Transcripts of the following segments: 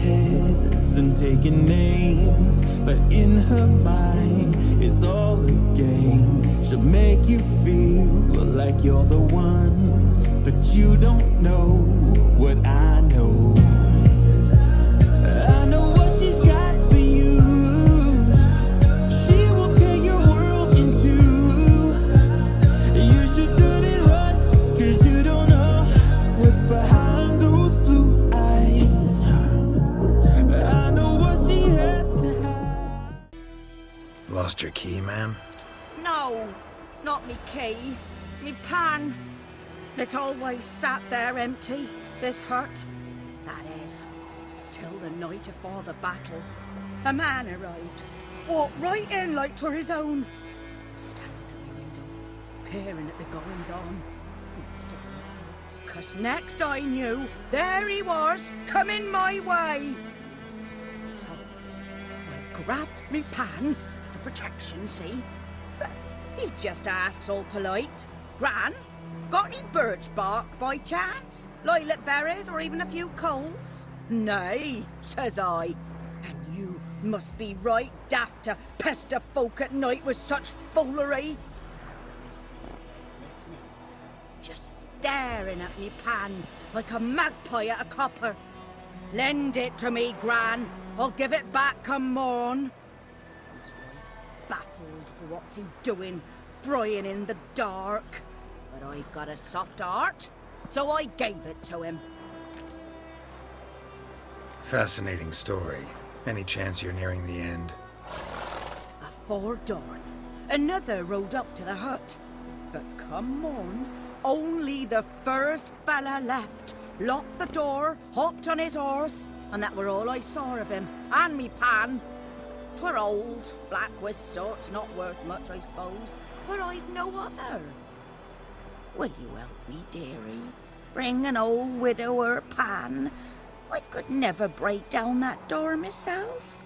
heads and taking names, but in her mind it's all a game. She'll make you feel like you're the one, but you don't know what I know. I know what she's got for you. She will tear your world in two. You should turn and run, 'cause you don't know what's behind those blue eyes. I know what she has to hide. Lost your key, ma'am? No, not me key. Me pan. It's always sat there empty, this hut. That is, till the night afore the battle. A man arrived, walked right in like 'twere his own. Standing at the window, peering at the goings on. He must have known me, 'cause next I knew, there he was, coming my way. So I grabbed me pan for protection, see? But he just asks all polite, Gran, got any birch bark by chance? Lilac berries or even a few coals? Nay, says I. And you must be right daft to pester folk at night with such foolery. I says, listening, just staring at me pan like a magpie at a copper. Lend it to me, Gran. I'll give it back come morn. He's right baffled for what's he doing, frying in the dark. But I've got a soft heart, so I gave it to him. Fascinating story. Any chance you're nearing the end? Afore dawn, another rode up to the hut. But come morn, only the first fella left, locked the door, hopped on his horse, and that were all I saw of him, and me pan. 'Twere old, black with soot, not worth much, I suppose, but I've no other. Will you help me, dearie? Bring an old widower pan? I could never break down that door myself.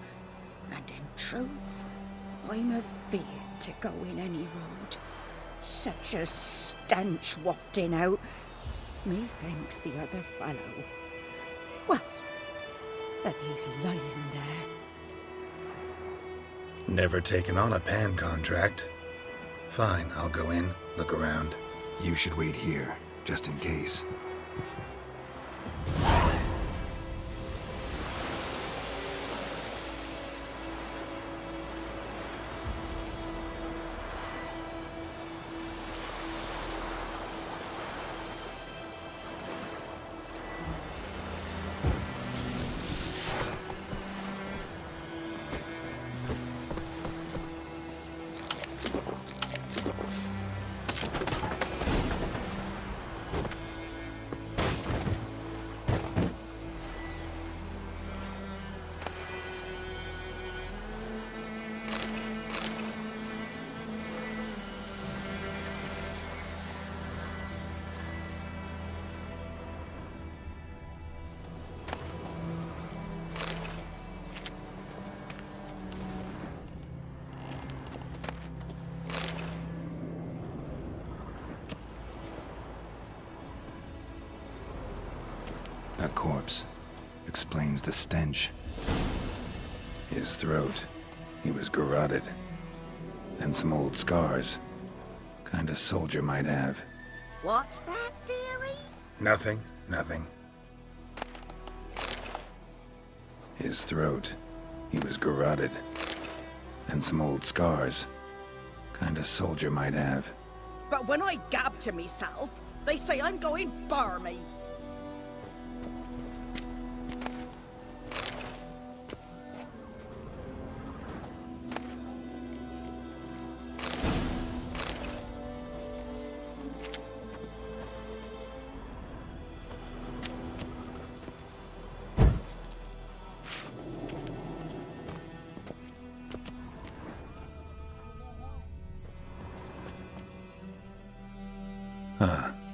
And in truth, I'm afeard to go in any road. Such a stench wafting out. Methinks the other fellow, well, that he's lying there. Never taken on a pan contract. Fine, I'll go in, look around. You should wait here, just in case. A corpse. Explains the stench. His throat. He was garroted. And some old scars. Kind of soldier might have. What's that, dearie? Nothing, nothing. His throat. He was garroted. And some old scars. Kind of soldier might have. But when I gab to myself, they say I'm going barmy.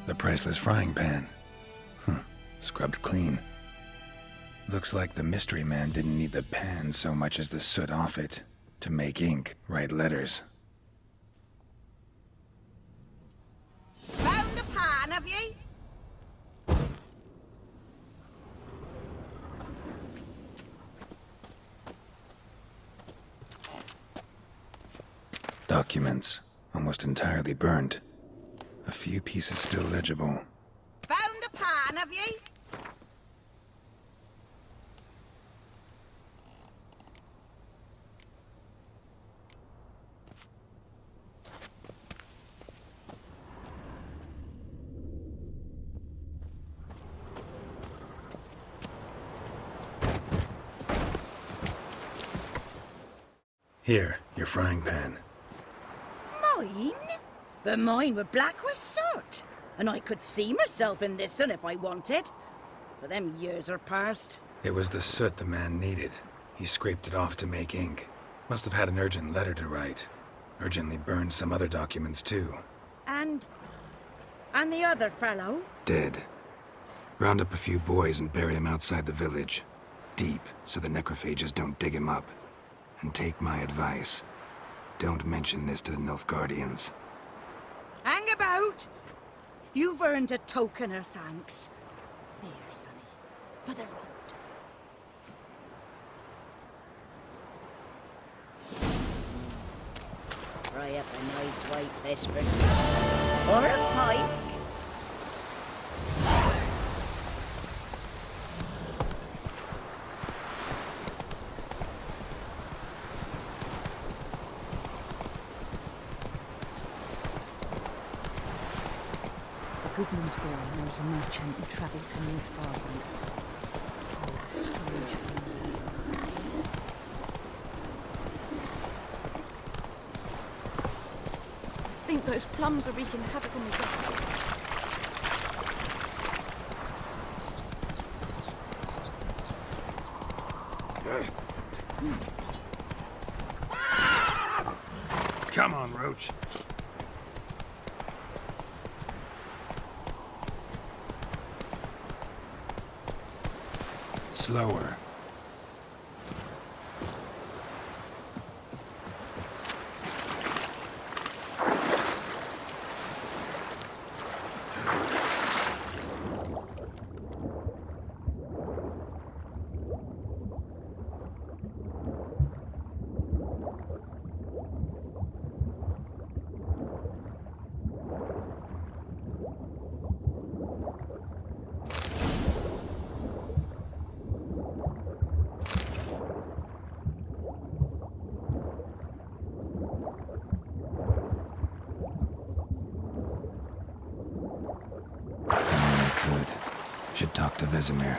The priceless frying pan. Scrubbed clean. Looks like the mystery man didn't need the pan so much as the soot off it to make ink, write letters. Found the pan, have ye? documents, almost entirely burned. A few pieces still legible. Found the pan, have ye? Here, your frying pan. Mine? But mine were black with soot. And I could see myself in this one if I wanted. But them years are past. It was the soot the man needed. He scraped it off to make ink. Must have had an urgent letter to write. Urgently burned some other documents too. And the other fellow? Dead. Round up a few boys and bury him outside the village. Deep, so the necrophages don't dig him up. And take my advice. Don't mention this to the Nilfgaardians. Hang about! You've earned a token of thanks. Here, sonny, for the road. Fry up a nice white fish for supper. Or a pike. Goodmansbury knows a merchant who travelled to Nilfgaard once. Oh, strange things. I think those plums are wreaking havoc on the ground. Come on, Roach. Slower. Should talk to Vesemir.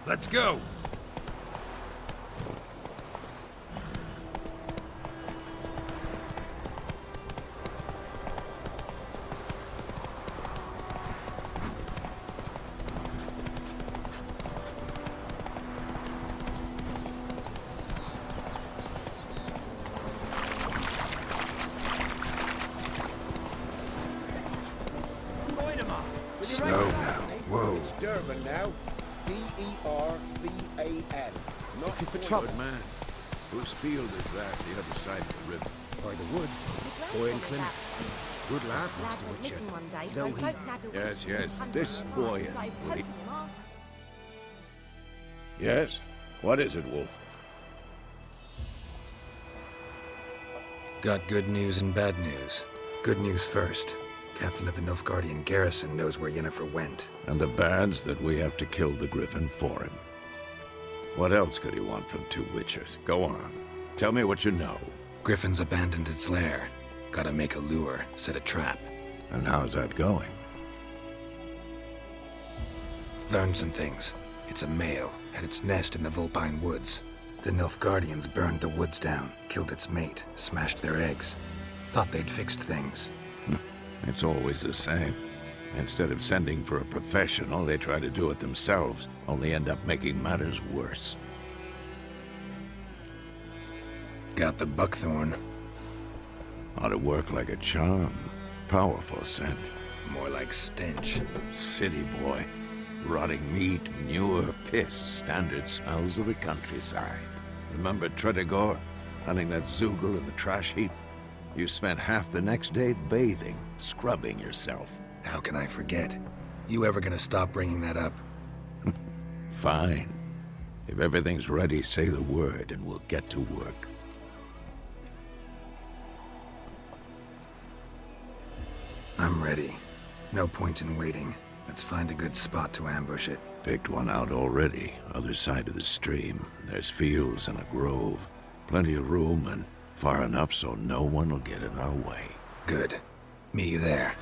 Let's go! Slow now. Whoa. It's Durban now. D-E-R-V-A-N. Not Looking for trouble. Good man. Whose field is that, the other side of the river? By the wood. Boy in clinics. Good lad, Master Lad went Witcher. missing one day, No, so he- folk nagged Yes, away. yes, Hunting this him boy and and stayed Willie. poking him arse. Yes? What is it, Wolf? Got good news and bad news. Good news first. Captain of the Nilfgaardian garrison knows where Yennefer went. And the bad's that we have to kill the Griffin for him. What else could he want from two Witchers? Go on. Tell me what you know. Griffin's abandoned its lair. Gotta make a lure, set a trap. And how's that going? Learned some things. It's a male, had its nest in the Vulpine Woods. The Nilfgaardians burned the woods down, killed its mate, smashed their eggs. Thought they'd fixed things. It's always the same. Instead of sending for a professional, they try to do it themselves, only end up making matters worse. Got the buckthorn. Ought to work like a charm. Powerful scent. More like stench. City boy. Rotting meat, manure, piss, standard smells of the countryside. Remember Tredegor? Hunting that Zoogle in the trash heap? You spent half the next day bathing, scrubbing yourself. How can I forget? You ever gonna stop bringing that up? Fine. If everything's ready, say the word and we'll get to work. I'm ready. No point in waiting. Let's find a good spot to ambush it. Picked one out already, other side of the stream. There's fields and a grove. Plenty of room and far enough so no one will get in our way. Good. Meet you there.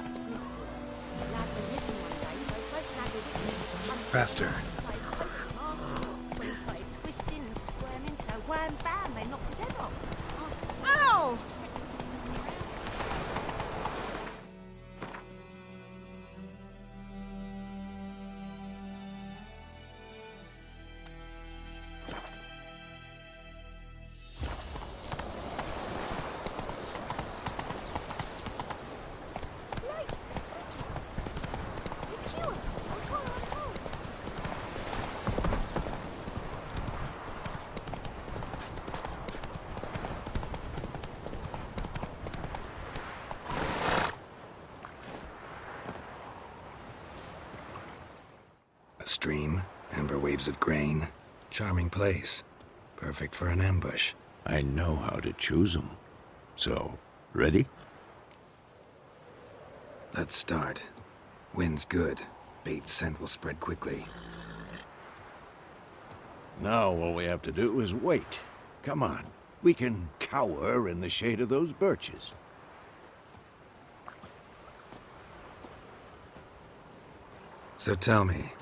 about Smithwood. The lad went missing one day, so both lad would Faster. when he started twisting and squirming, so wham bam, they knocked his head off. Ow! It's you. What's wrong with the phone? A stream, amber waves of grain. Charming place. Perfect for an ambush. I know how to choose 'em. So, ready? Let's start. Wind's good. Bait scent will spread quickly. Now all we have to do is wait. Come on. We can cower in the shade of those birches. So tell me,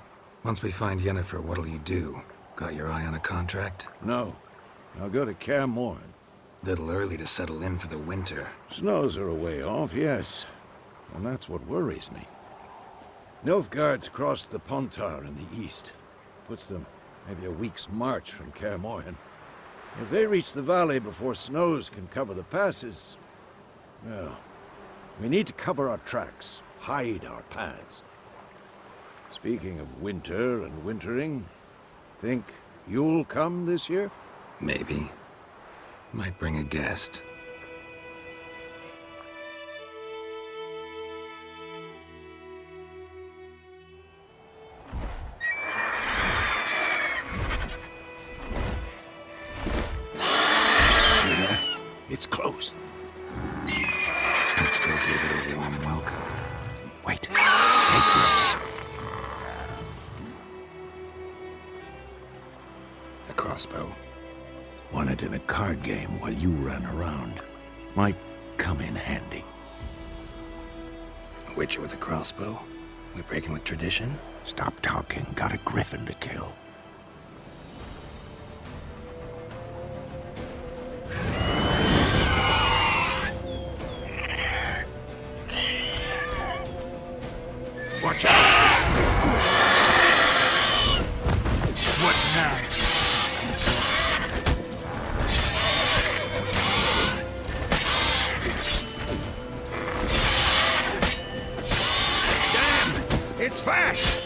once we find Yennefer, what'll you do? Got your eye on a contract? No. I'll go to Kaer Morhen. Little early to settle in for the winter. Snows are a way off, yes. And that's what worries me. Nilfgaard's crossed the Pontar in the east. Puts them maybe a week's march from Kaer Morhen. If they reach the valley before snows can cover the passes, well, we need to cover our tracks, hide our paths. Speaking of winter and wintering, think you'll come this year? Maybe. Might bring a guest. Hear that? It's close. Let's go give it a warm welcome. Wait. Take this. A crossbow. Won it in a card game while you ran around. Might come in handy. A witcher with a crossbow? We breaking with tradition? Stop talking. Got a griffin to kill. Watch out! What now? Damn! It's fast!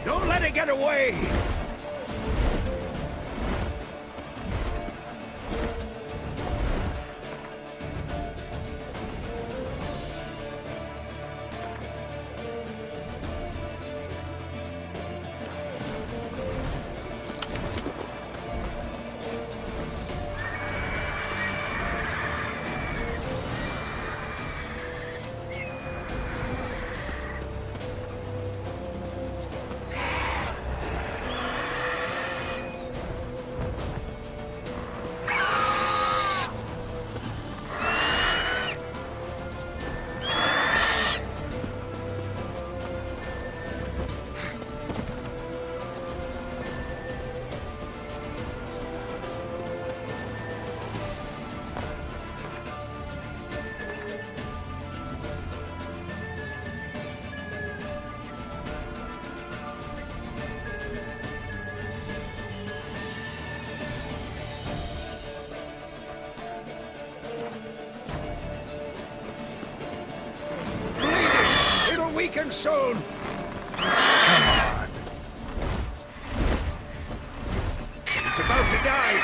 Don't let it get away! Weaken soon. Come on. It's about to die.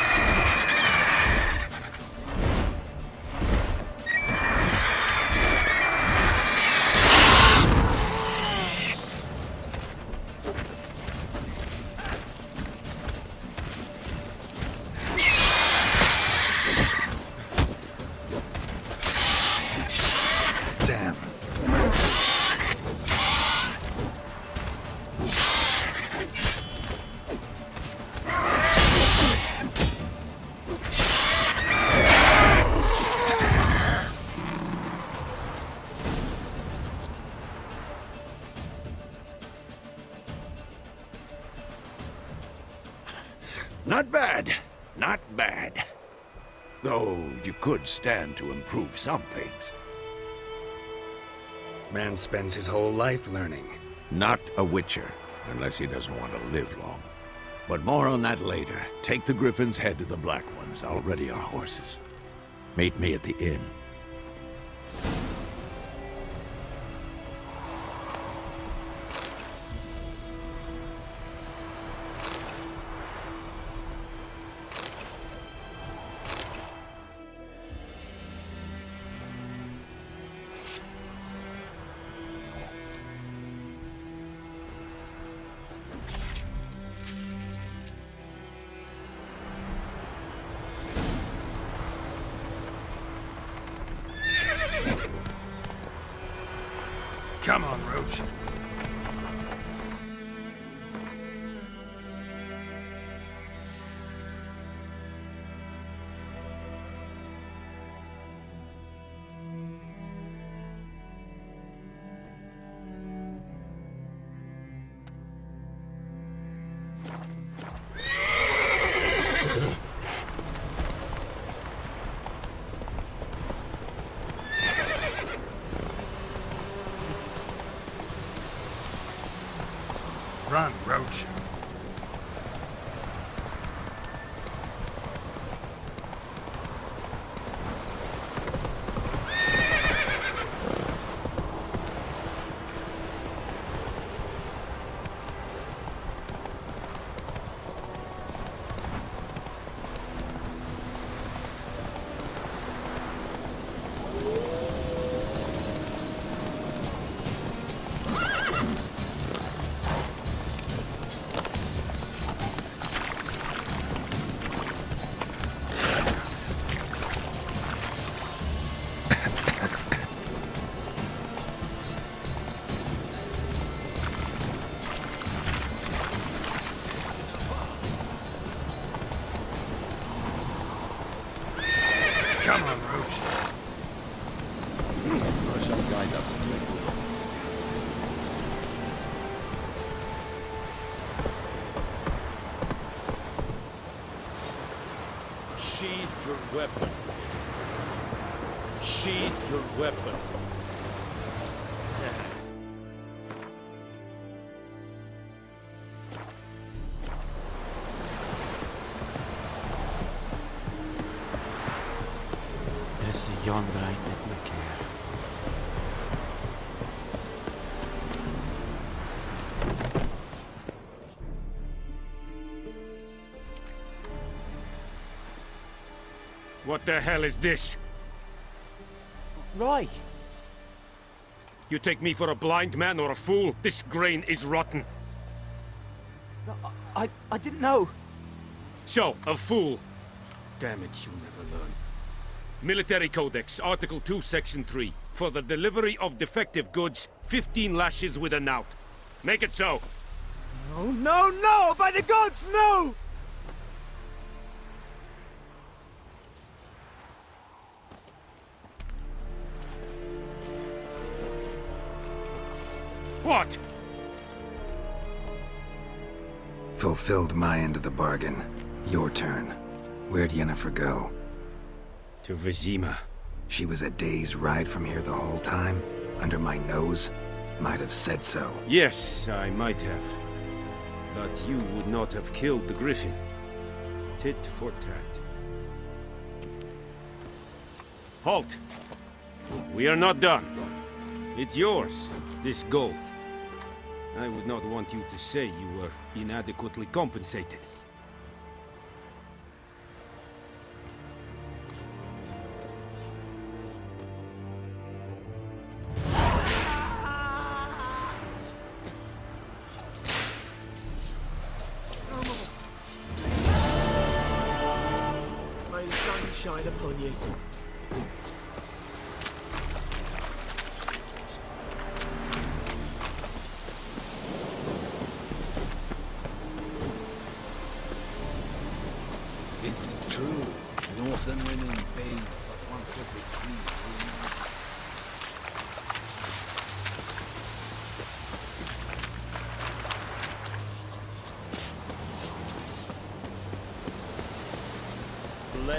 Damn. Not bad. Not bad. Though you could stand to improve some things. Man spends his whole life learning. Not a Witcher, unless he doesn't want to live long. But more on that later. Take the Griffin's head to the Black Ones. I'll ready our horses. Meet me at the inn. Come on, Roach. Run, Roach. Come on, Roach. I shall guide us to it. Sheath your weapon. Sheath your weapon. Esse yonder ain't me care. What the hell is this? Right. You take me for a blind man or a fool? This grain is rotten. I didn't know. So, a fool. Damn it, you never learn. Military Codex, Article 2, Section 3. For the delivery of defective goods, 15 lashes with a knout. Make it so. No, no, no! By the gods, no! What? Fulfilled my end of the bargain. Your turn. Where'd Yennefer go? To Vizima. She was a day's ride from here the whole time? Under my nose? Might have said so. Yes, I might have. But you would not have killed the Griffin. Tit for tat. Halt! We are not done. It's yours, this gold. I would not want you to say you were inadequately compensated. May the sun shine upon you.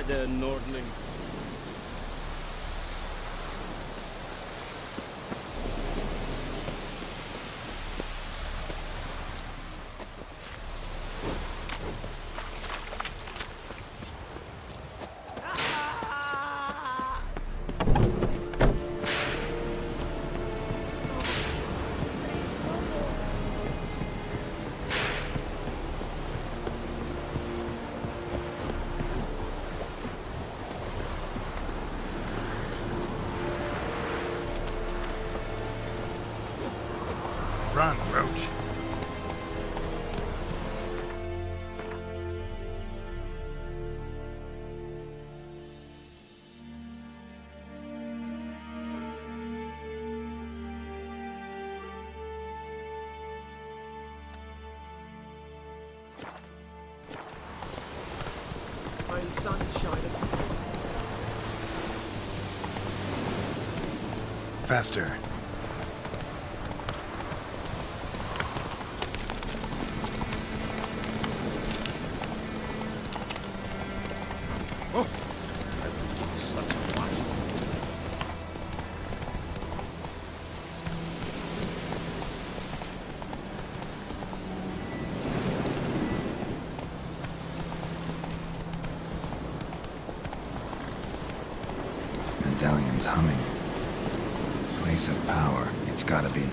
there, Nordling. Run, Roach. May the sun shine upon you. Faster. Medallion's humming. Place of power, it's gotta be.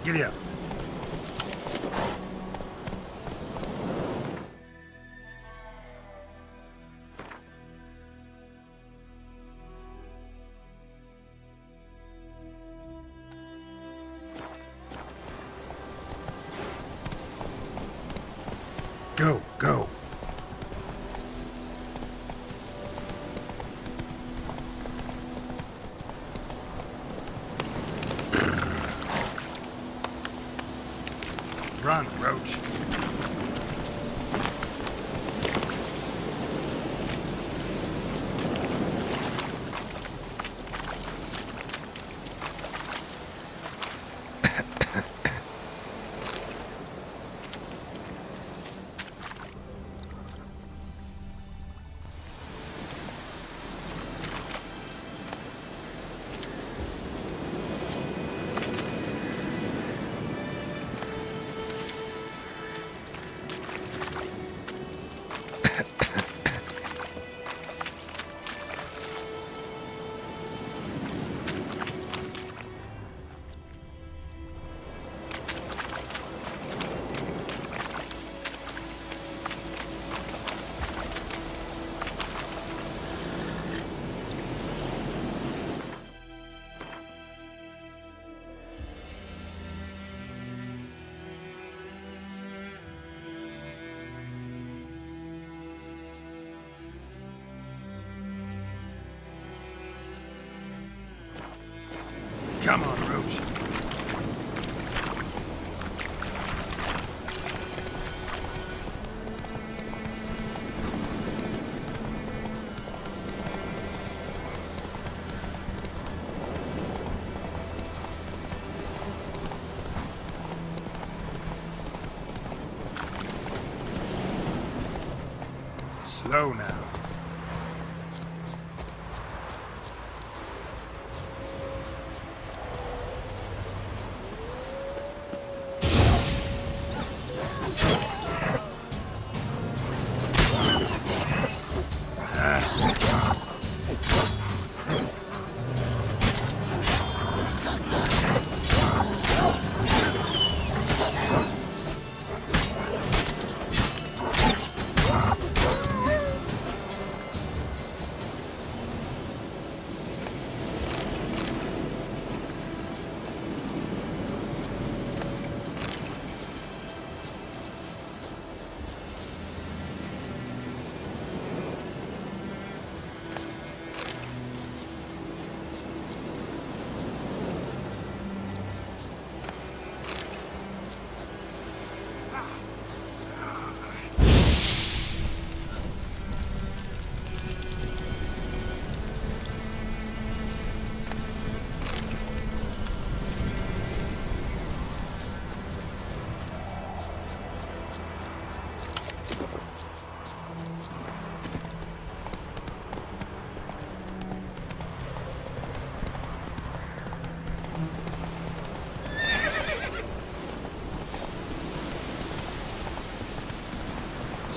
Giddy up. Go, go. Run, Roach. Come on, Roach. Slow now.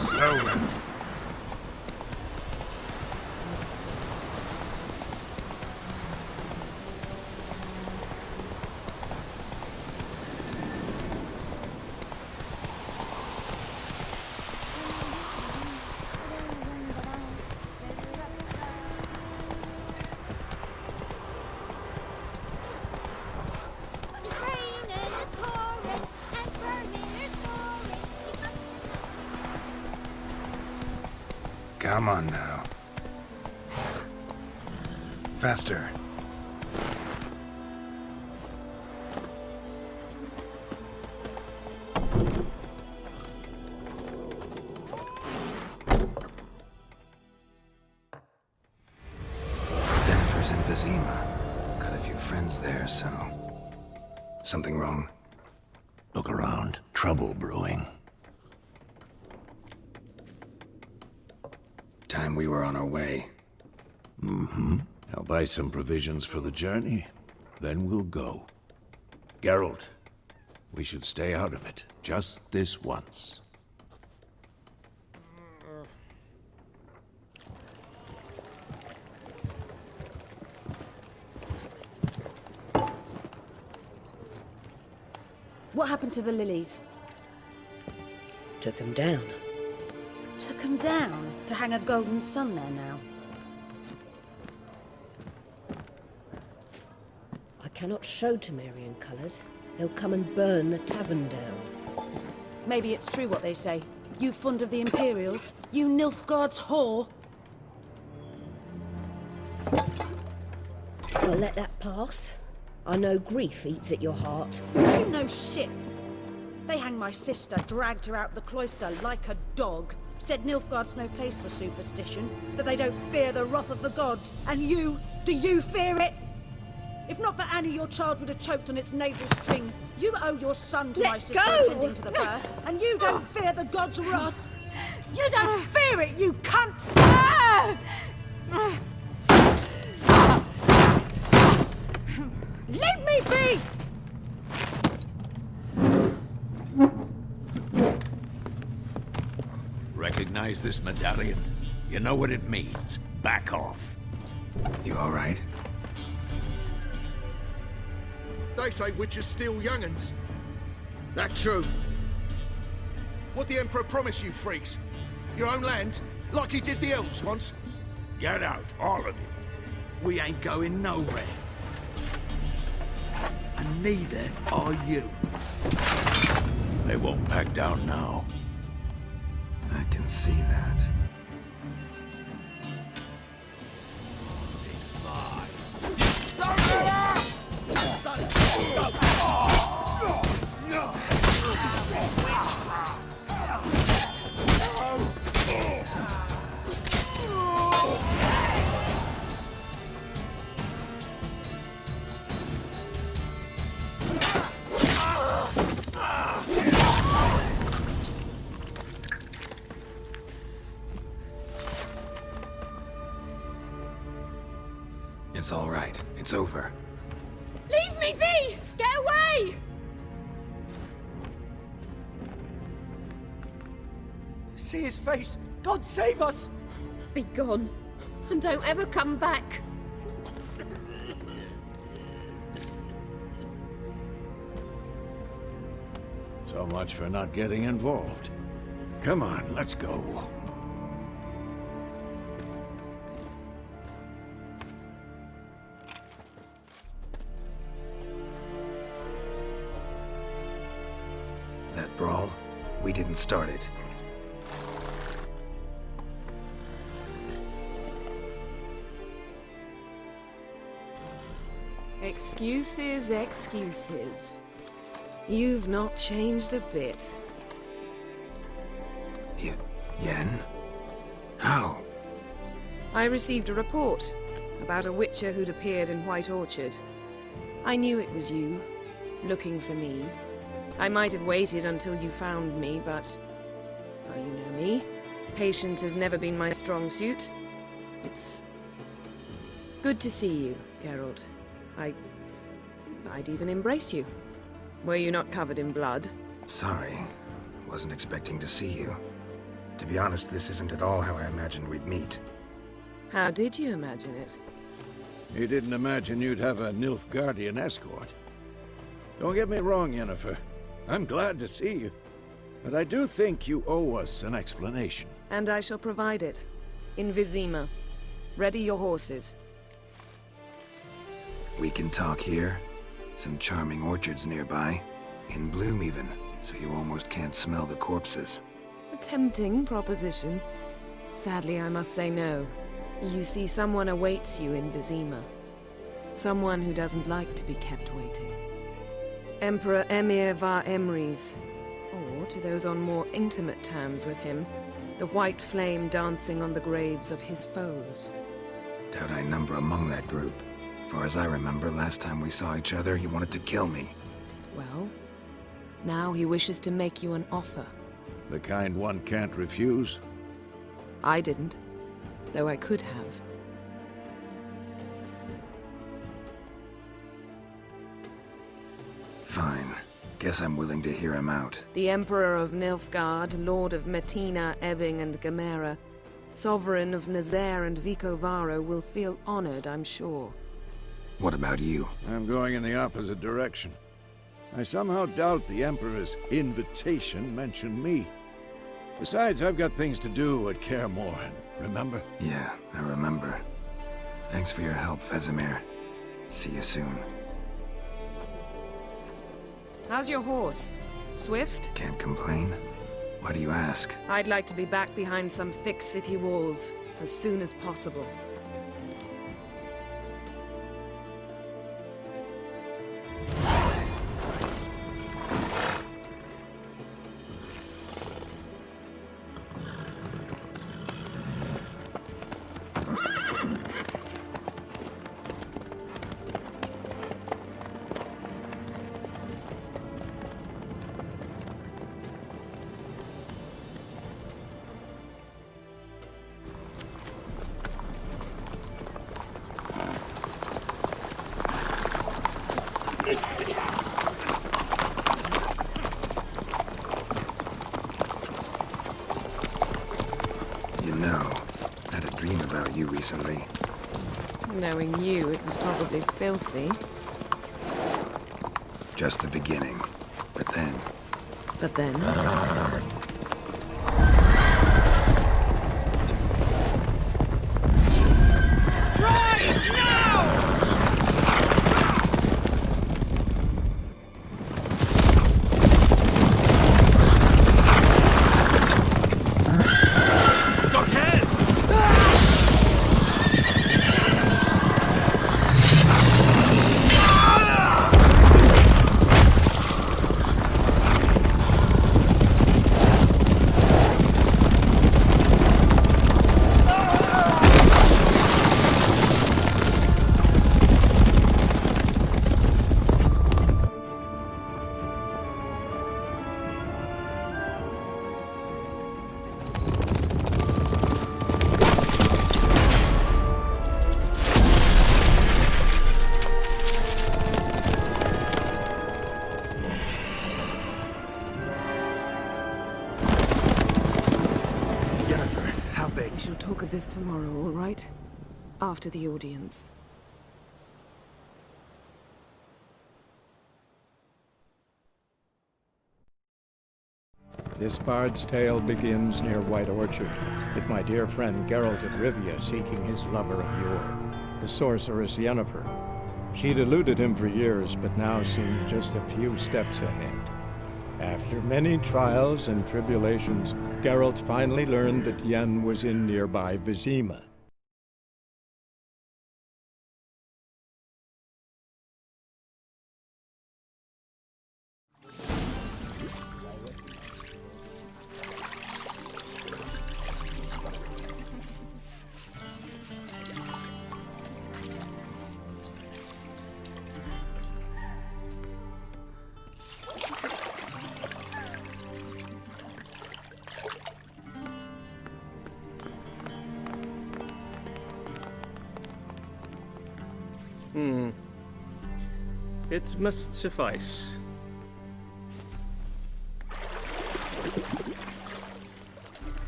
Slow now. It's raining, it's pouring, and Vermeer's pouring. Come on now. Faster. Dennifer's in Vizima. Got a few friends there, so... Something wrong? Look around. Trouble brewing. Time we were on our way. Mm-hmm. I'll buy some provisions for the journey. Then we'll go. Geralt, we should stay out of it. Just this once. What happened to the lilies? Took him down. Took them down to hang a golden sun there now. I cannot show Temerian colours. They'll come and burn the tavern down. Maybe it's true what they say. You fond of the Imperials? You Nilfgaard's whore? I'll let that pass. I know grief eats at your heart. You know shit. They hanged my sister, dragged her out the cloister like a dog. Said Nilfgaard's no place for superstition, that they don't fear the wrath of the gods. And you, do you fear it? If not for Annie, your child would have choked on its navel string. You owe your son to my sister attending to the birth, and you don't fear the gods' wrath. You don't fear it, you cunt! Leave me be! Recognize this medallion? You know what it means. Back off. You all right? They say witches steal young'uns. That true. What the Emperor promised you, freaks? Your own land? Like he did the elves once? Get out, all of you. We ain't going nowhere. And neither are you. They won't back down now. I can see that. It's all right. It's over. Leave me be! Get away! See his face! God save us! Be gone, and don't ever come back. So much for not getting involved. Come on, let's go. That brawl, we didn't start it. Excuses, excuses. You've not changed a bit. Yen? How? I received a report about a witcher who'd appeared in White Orchard. I knew it was you, looking for me. I might have waited until you found me, but... oh, you know me. Patience has never been my strong suit. It's... good to see you, Geralt. I'd even embrace you. Were you not covered in blood? Sorry. Wasn't expecting to see you. To be honest, this isn't at all how I imagined we'd meet. How did you imagine it? You didn't imagine you'd have a Nilfgaardian escort. Don't get me wrong, Yennefer. I'm glad to see you. But I do think you owe us an explanation. And I shall provide it. In Vizima. Ready your horses. We can talk here. Some charming orchards nearby. In bloom even, so you almost can't smell the corpses. A tempting proposition. Sadly, I must say no. You see, someone awaits you in Vizima. Someone who doesn't like to be kept waiting. Emperor Emir var Emrys. Or, to those on more intimate terms with him, the white flame dancing on the graves of his foes. Doubt I number among that group. Far as I remember, last time we saw each other, he wanted to kill me. Well, now he wishes to make you an offer. The kind one can't refuse? I didn't, though I could have. Fine. Guess I'm willing to hear him out. The Emperor of Nilfgaard, Lord of Metina, Ebbing, and Gamera, Sovereign of Nazaire and Vicovaro will feel honored, I'm sure. What about you? I'm going in the opposite direction. I somehow doubt the Emperor's invitation mentioned me. Besides, I've got things to do at Kaer Morhen, remember? Yeah, I remember. Thanks for your help, Vesemir. See you soon. How's your horse? Swift? Can't complain. Why do you ask? I'd like to be back behind some thick city walls as soon as possible. You know, I had a dream about you recently. Knowing you, it was probably filthy. Just the beginning. But then... But then... We shall talk of this tomorrow, all right? After the audience. This bard's tale begins near White Orchard, with my dear friend Geralt of Rivia seeking his lover of yore, the sorceress Yennefer. She'd eluded him for years, but now seemed just a few steps ahead. After many trials and tribulations, Geralt finally learned that Yen was in nearby Vizima. It must suffice.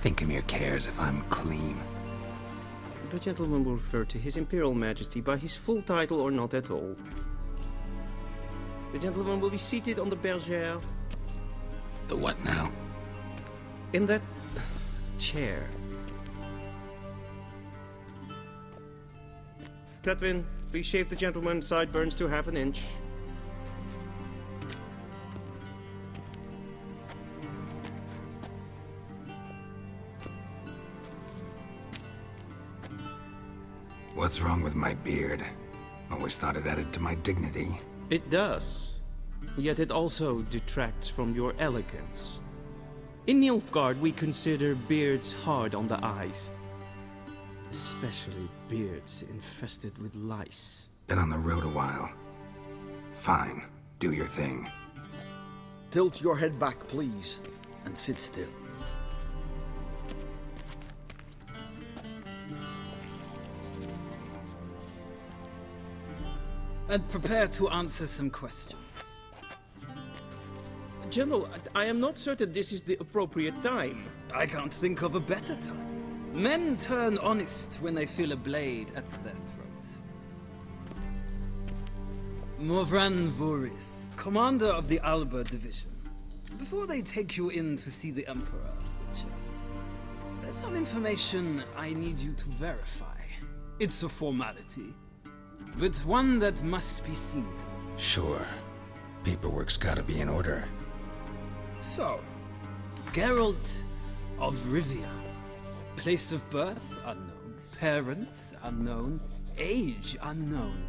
Thinkamir cares if I'm clean. The gentleman will refer to His Imperial Majesty by his full title or not at all. The gentleman will be seated on the bergère. The what now? In that chair. Cletwin, please shave the gentleman's sideburns to half an inch. What's wrong with my beard? Always thought it added to my dignity. It does. Yet it also detracts from your elegance. In Nilfgaard, we consider beards hard on the eyes. Especially beards infested with lice. Been on the road a while. Fine. Do your thing. Tilt your head back, please, and sit still. And prepare to answer some questions. General, I am not certain this is the appropriate time. I can't think of a better time. Men turn honest when they feel a blade at their throat. Morvran Voris, commander of the Alba Division. Before they take you in to see the Emperor, Witcher, there's some information I need you to verify. It's a formality, but one that must be seen to. Sure. Paperwork's gotta be in order. So, Geralt of Rivia. Place of birth unknown. Parents unknown. Age unknown.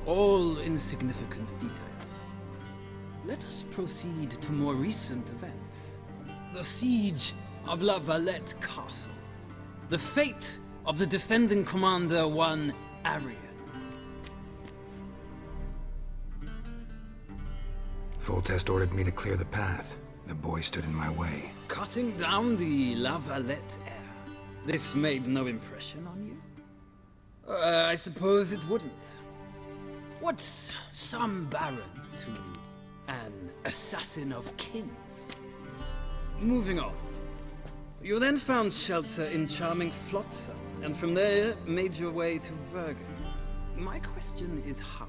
All insignificant details. Let us proceed to more recent events. The siege of La Valette Castle. The fate of the defending commander, one Arian. Foltest ordered me to clear the path. The boy stood in my way. Cutting down the La Valette heir. This made no impression on you? I suppose it wouldn't. What's some baron to an assassin of kings? Moving on. You then found shelter in charming Flotsam, and from there made your way to Vergen. My question is how?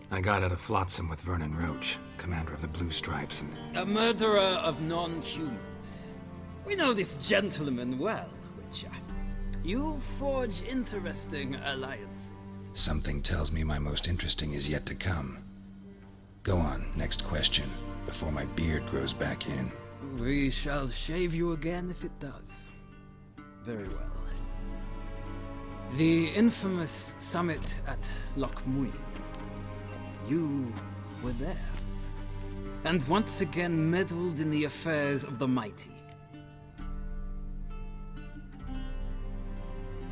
I got out of Flotsam with Vernon Roach, commander of the Blue Stripes, and... A murderer of non-humans. We know this gentleman well, Witcher. You forge interesting alliances. Something tells me my most interesting is yet to come. Go on, next question, before my beard grows back in. We shall shave you again if it does. Very well. The infamous summit at Loch Muin. You were there. And once again meddled in the affairs of the mighty.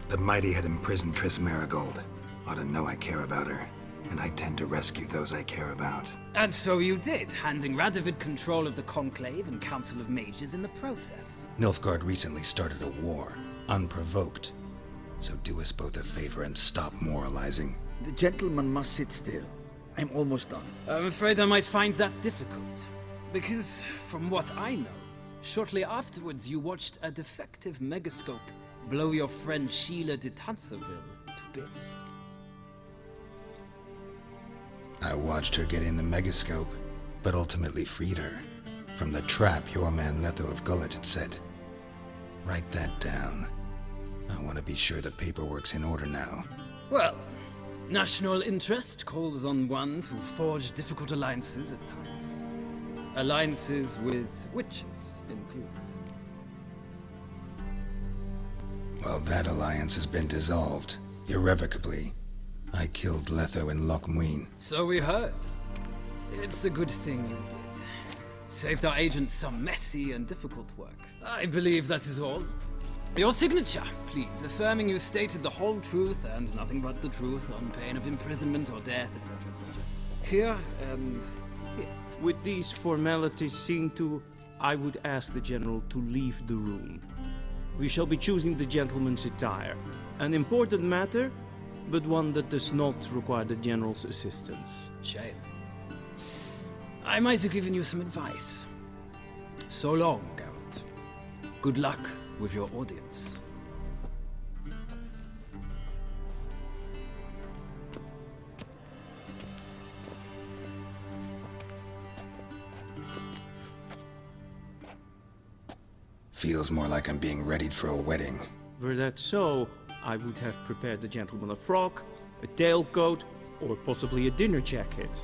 The mighty had imprisoned Triss Merigold. Ought to know I care about her, and I tend to rescue those I care about. And so you did, handing Radovid control of the Conclave and Council of Mages in the process. Nilfgaard recently started a war, unprovoked. So do us both a favor and stop moralizing. The gentleman must sit still. I'm almost done. I'm afraid I might find that difficult. Because, from what I know, shortly afterwards you watched a defective megascope blow your friend Sheila de Tanserville to bits. I watched her get in the megascope, but ultimately freed her from the trap your man Letho of Gullet had set. Write that down. I want to be sure the paperwork's in order now. Well, national interest calls on one to forge difficult alliances at times. Alliances with witches included. Well, that alliance has been dissolved, irrevocably. I killed Letho in Loch Muin. So we heard. It's a good thing you did. Saved our agent some messy and difficult work. I believe that is all. Your signature, please, affirming you stated the whole truth and nothing but the truth on pain of imprisonment or death, etc., etc. Here and here. With these formalities seen to, I would ask the General to leave the room. We shall be choosing the gentleman's attire. An important matter, but one that does not require the General's assistance. Shame. I might have given you some advice. So long, Geralt. Good luck with your audience. Feels more like I'm being readied for a wedding. Were that so, I would have prepared the gentleman a frock, a tailcoat, or possibly a dinner jacket.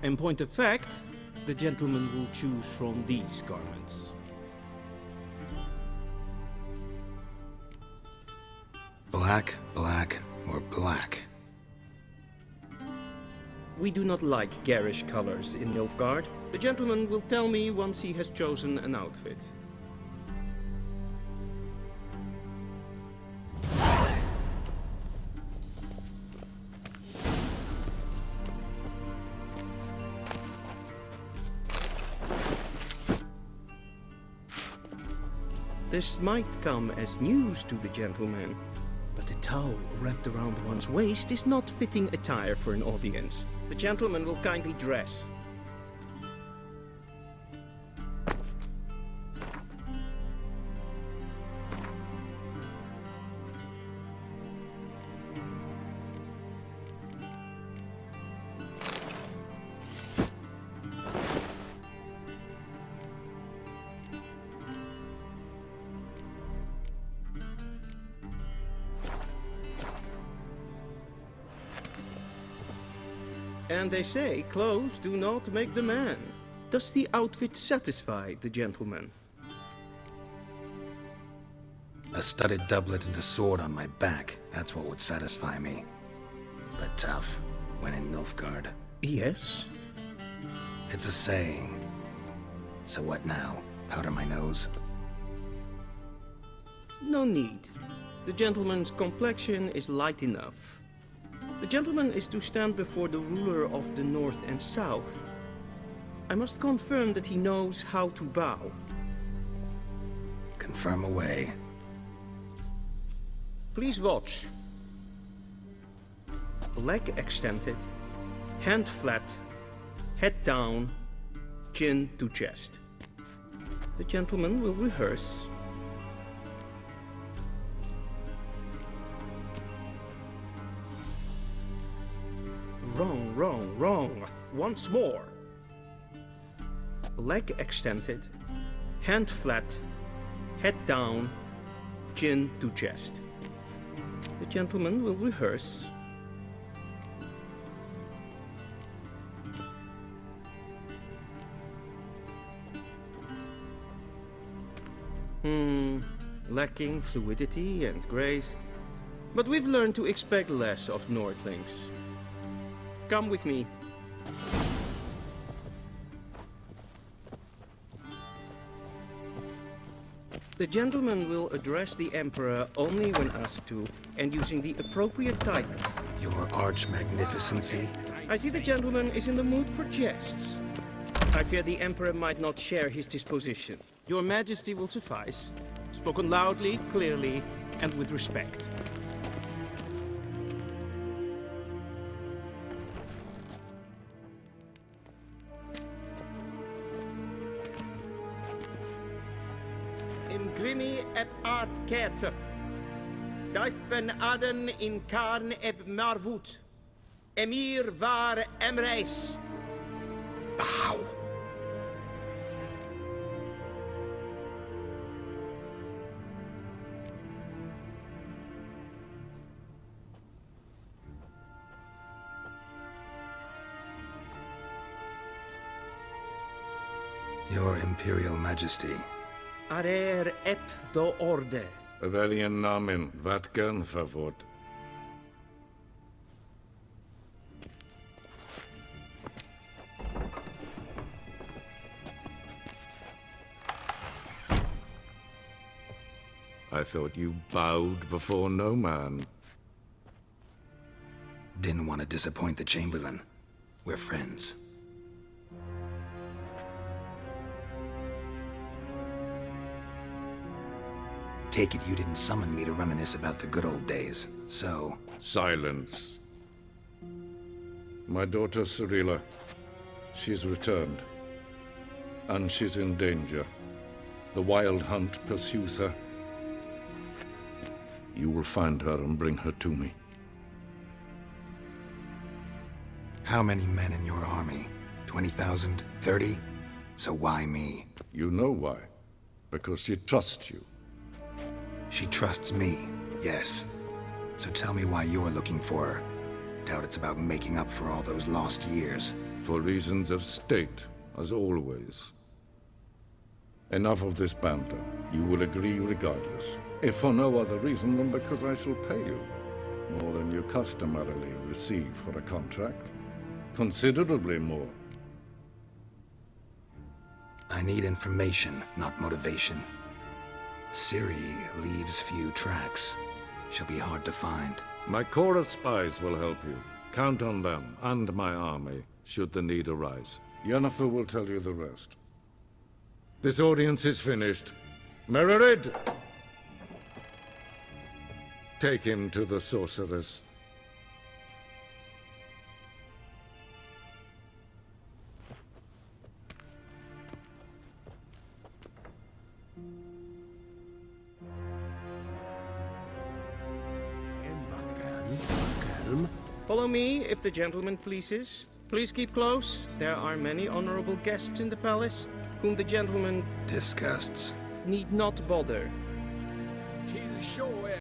In point of fact, the gentleman will choose from these garments. Black, black, or black? We do not like garish colors in Nilfgaard. The gentleman will tell me once he has chosen an outfit. This might come as news to the gentleman, but a towel wrapped around one's waist is not fitting attire for an audience. The gentleman will kindly dress. And they say clothes do not make the man. Does the outfit satisfy the gentleman? A studded doublet and a sword on my back, that's what would satisfy me. But tough, when in Nilfgaard. Yes? It's a saying. So what now? Powder my nose? No need. The gentleman's complexion is light enough. The gentleman is to stand before the ruler of the North and South. I must confirm that he knows how to bow. Confirm away. Please watch. Leg extended, hand flat, head down, chin to chest. The gentleman will rehearse. Wrong, wrong, wrong. Once more. Leg extended, hand flat, head down, chin to chest. The gentleman will rehearse. Lacking fluidity and grace. But we've learned to expect less of Nordlings. Come with me. The gentleman will address the Emperor only when asked to, and using the appropriate title. Your Arch-Magnificency? I see the gentleman is in the mood for jests. I fear the Emperor might not share his disposition. Your Majesty will suffice. Spoken loudly, clearly, and with respect. Imgrimi eb art ketzer. Duifen aden in karn eb marvoet. Emir var emreis. Bow. Your Imperial Majesty. Arer ep the orde. Veljen namen, vatkan favort. I thought you bowed before no man. Didn't want to disappoint the Chamberlain. We're friends. Take it you didn't summon me to reminisce about the good old days, so... Silence. My daughter Cirilla, she's returned. And she's in danger. The Wild Hunt pursues her. You will find her and bring her to me. How many men in your army? 20,000? 30? So why me? You know why. Because she trusts you. She trusts me, yes. So tell me why you're looking for her. Doubt it's about making up for all those lost years. For reasons of state, as always. Enough of this banter. You will agree regardless. If for no other reason than because I shall pay you. More than you customarily receive for a contract. Considerably more. I need information, not motivation. Ciri leaves few tracks. She'll be hard to find. My corps of spies will help you. Count on them, and my army, should the need arise. Yennefer will tell you the rest. This audience is finished. Mererid! Take him to the sorceress. Follow me, if the gentleman pleases. Please keep close. There are many honorable guests in the palace, whom the gentleman... disgusts. ...need not bother. Till sure